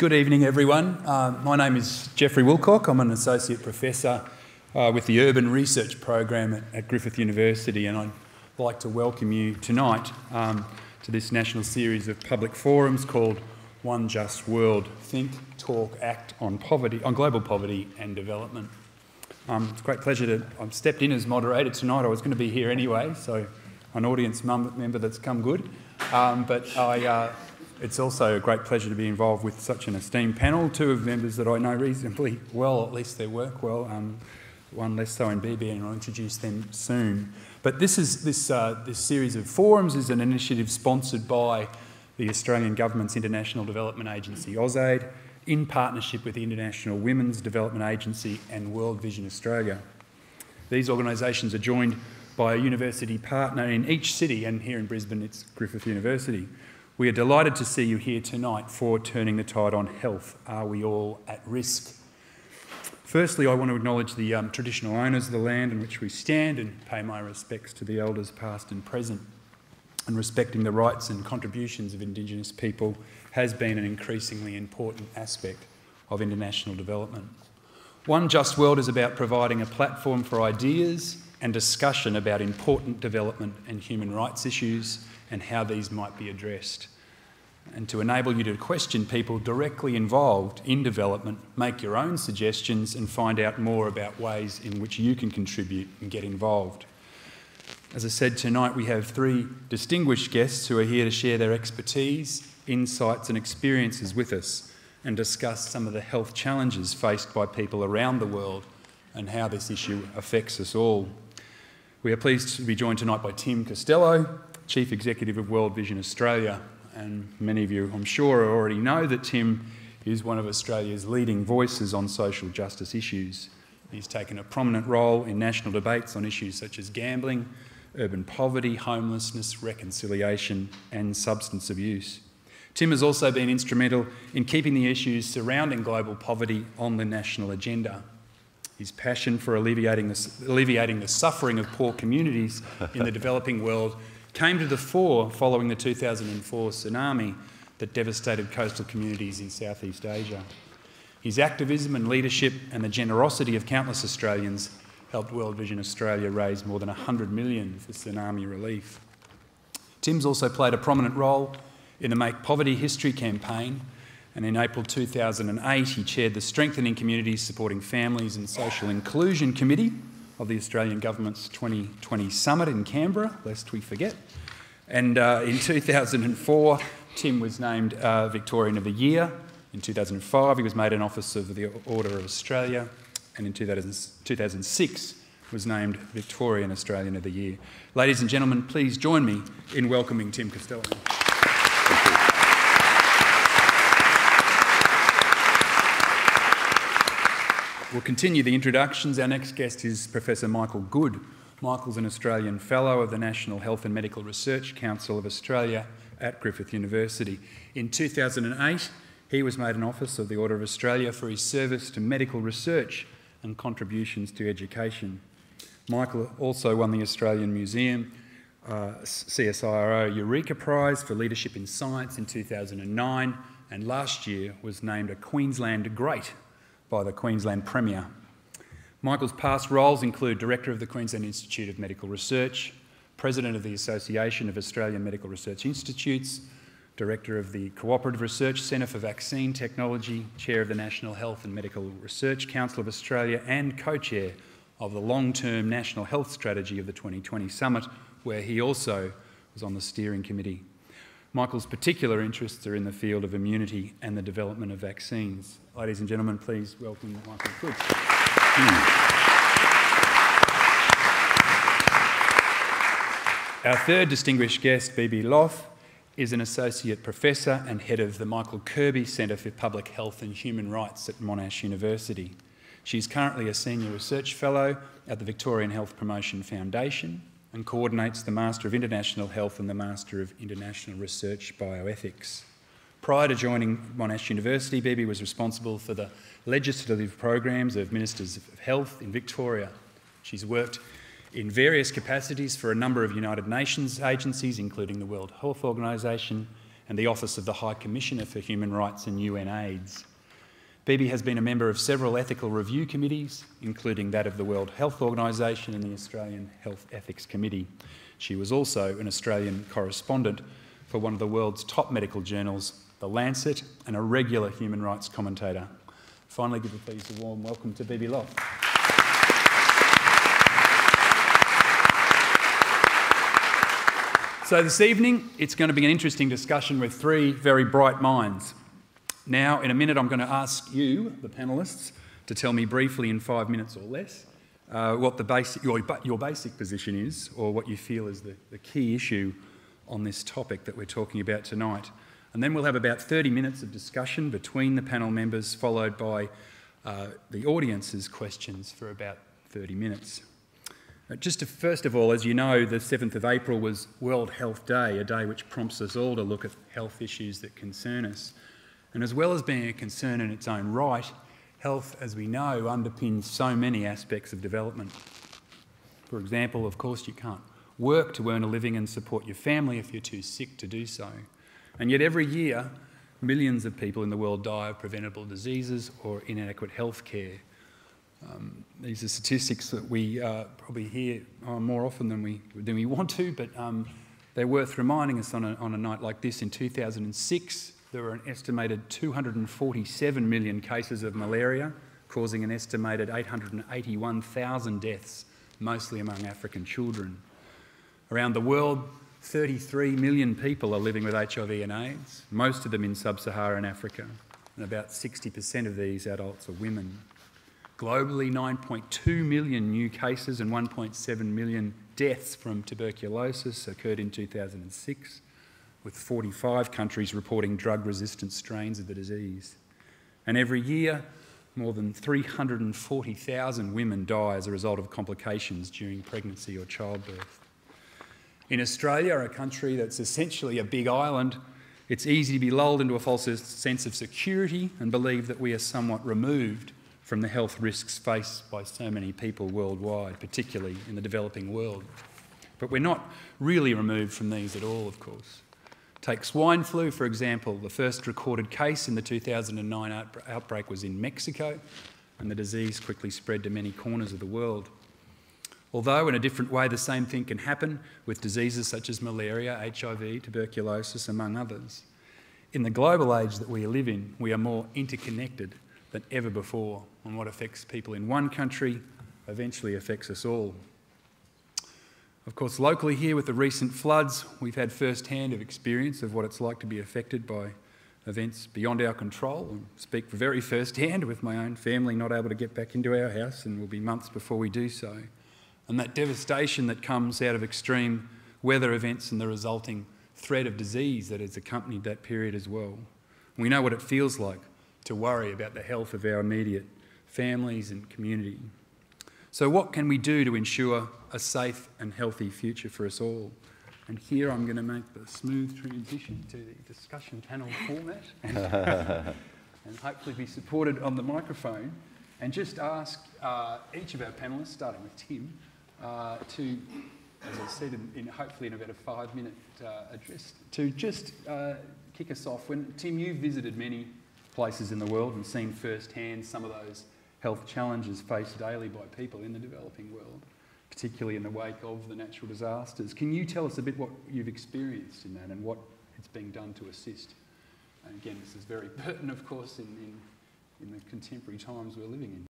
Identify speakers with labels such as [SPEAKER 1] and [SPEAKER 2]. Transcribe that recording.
[SPEAKER 1] Good evening, everyone. My name is Jeffrey Wilcock. I'm an Associate Professor with the Urban Research Program at Griffith University, and I'd like to welcome you tonight to this national series of public forums called One Just World: Think, Talk, Act on global poverty and development. It's a great pleasure to... I've stepped in as moderator tonight. I was going to be here anyway, so an audience member that's come good. It's also a great pleasure to be involved with such an esteemed panel, two of members that I know reasonably well, at least their work well, one less so in BB, and I'll introduce them soon. But this series of forums is an initiative sponsored by the Australian Government's International Development Agency, AusAid, in partnership with the International Women's Development Agency and World Vision Australia. These organisations are joined by a university partner in each city, and here in Brisbane it's Griffith University. We are delighted to see you here tonight for Turning the Tide on Health. Are we all at risk? Firstly, I want to acknowledge the traditional owners of the land in which we stand and pay my respects to the elders past and present. And respecting the rights and contributions of Indigenous people has been an increasingly important aspect of international development. One Just World is about providing a platform for ideas and discussion about important development and human rights issues and how these might be addressed, and to enable you to question people directly involved in development, make your own suggestions and find out more about ways in which you can contribute and get involved. As I said, tonight we have three distinguished guests who are here to share their expertise, insights and experiences with us and discuss some of the health challenges faced by people around the world and how this issue affects us all. We are pleased to be joined tonight by Tim Costello, Chief Executive of World Vision Australia, and many of you, I'm sure, already know that Tim is one of Australia's leading voices on social justice issues. He's taken a prominent role in national debates on issues such as gambling, urban poverty, homelessness, reconciliation and substance abuse. Tim has also been instrumental in keeping the issues surrounding global poverty on the national agenda. His passion for alleviating the suffering of poor communities in the developing world came to the fore following the 2004 tsunami that devastated coastal communities in Southeast Asia. His activism and leadership and the generosity of countless Australians helped World Vision Australia raise more than $100 million for tsunami relief. Tim's also played a prominent role in the Make Poverty History campaign, and in April 2008 he chaired the Strengthening Communities Supporting Families and Social Inclusion Committee of the Australian Government's 2020 Summit in Canberra, lest we forget. And in 2004, Tim was named Victorian of the Year. In 2005, he was made an Officer of the Order of Australia, and in 2006 was named Victorian Australian of the Year. Ladies and gentlemen, please join me in welcoming Tim Costello. We'll continue the introductions. Our next guest is Professor Michael Good. Michael's an Australian Fellow of the National Health and Medical Research Council of Australia at Griffith University. In 2008, he was made an Officer of the Order of Australia for his service to medical research and contributions to education. Michael also won the Australian Museum CSIRO Eureka Prize for Leadership in Science in 2009, and last year was named a Queensland Great by the Queensland Premier. Michael's past roles include Director of the Queensland Institute of Medical Research, President of the Association of Australian Medical Research Institutes, Director of the Cooperative Research Centre for Vaccine Technology, Chair of the National Health and Medical Research Council of Australia, and Co-Chair of the long-term National Health Strategy of the 2020 Summit, where he also was on the steering committee. Michael's particular interests are in the field of immunity and the development of vaccines. Ladies and gentlemen, please welcome Michael Good. Our third distinguished guest, BB Loff, is an Associate Professor and Head of the Michael Kirby Centre for Public Health and Human Rights at Monash University. She's currently a Senior Research Fellow at the Victorian Health Promotion Foundation and coordinates the Master of International Health and the Master of International Research Bioethics. Prior to joining Monash University, BB was responsible for the legislative programs of Ministers of Health in Victoria. She's worked in various capacities for a number of United Nations agencies, including the World Health Organization and the Office of the High Commissioner for Human Rights and UNAIDS. Bibi has been a member of several ethical review committees, including that of the World Health Organisation and the Australian Health Ethics Committee. She was also an Australian correspondent for one of the world's top medical journals, The Lancet, and a regular human rights commentator. Finally, give a please a warm welcome to Bibi Loft. So this evening, it's going to be an interesting discussion with three very bright minds. Now, in a minute, I'm going to ask you, the panellists, to tell me briefly in 5 minutes or less what your basic position is, or what you feel is the key issue on this topic that we're talking about tonight. And then we'll have about 30 minutes of discussion between the panel members, followed by the audience's questions for about 30 minutes. First of all, as you know, the 7th of April was World Health Day, a day which prompts us all to look at health issues that concern us. And as well as being a concern in its own right, health, as we know, underpins so many aspects of development. For example, of course, you can't work to earn a living and support your family if you're too sick to do so. And yet every year, millions of people in the world die of preventable diseases or inadequate health care. These are statistics that we probably hear more often than we want to, but they're worth reminding us on a night like this. In 2006, there were an estimated 247 million cases of malaria, causing an estimated 881,000 deaths, mostly among African children. Around the world, 33 million people are living with HIV and AIDS, most of them in sub-Saharan Africa, and about 60% of these adults are women. Globally, 9.2 million new cases and 1.7 million deaths from tuberculosis occurred in 2006, with 45 countries reporting drug-resistant strains of the disease. And every year, more than 340,000 women die as a result of complications during pregnancy or childbirth. In Australia, a country that's essentially a big island, it's easy to be lulled into a false sense of security and believe that we are somewhat removed from the health risks faced by so many people worldwide, particularly in the developing world. But we're not really removed from these at all, of course. Take swine flu, for example. The first recorded case in the 2009 outbreak was in Mexico, and the disease quickly spread to many corners of the world. Although, in a different way, the same thing can happen with diseases such as malaria, HIV, tuberculosis, among others. In the global age that we live in, we are more interconnected than ever before, and what affects people in one country eventually affects us all. Of course, locally here with the recent floods, we've had first-hand experience of what it's like to be affected by events beyond our control. I speak very first-hand with my own family not able to get back into our house, and will be months before we do so. And that devastation that comes out of extreme weather events and the resulting threat of disease that has accompanied that period as well. We know what it feels like to worry about the health of our immediate families and community. So what can we do to ensure a safe and healthy future for us all? And here I'm going to make the smooth transition to the discussion panel format and hopefully be supported on the microphone, and just ask each of our panellists, starting with Tim, to, as I said, hopefully in about a 5-minute address, to just kick us off. Tim, you've visited many places in the world and seen firsthand some of those health challenges faced daily by people in the developing world, particularly in the wake of the natural disasters. Can you tell us a bit what you've experienced in that and what it's being done to assist? And again, this is very pertinent, of course, in the contemporary times we're living in.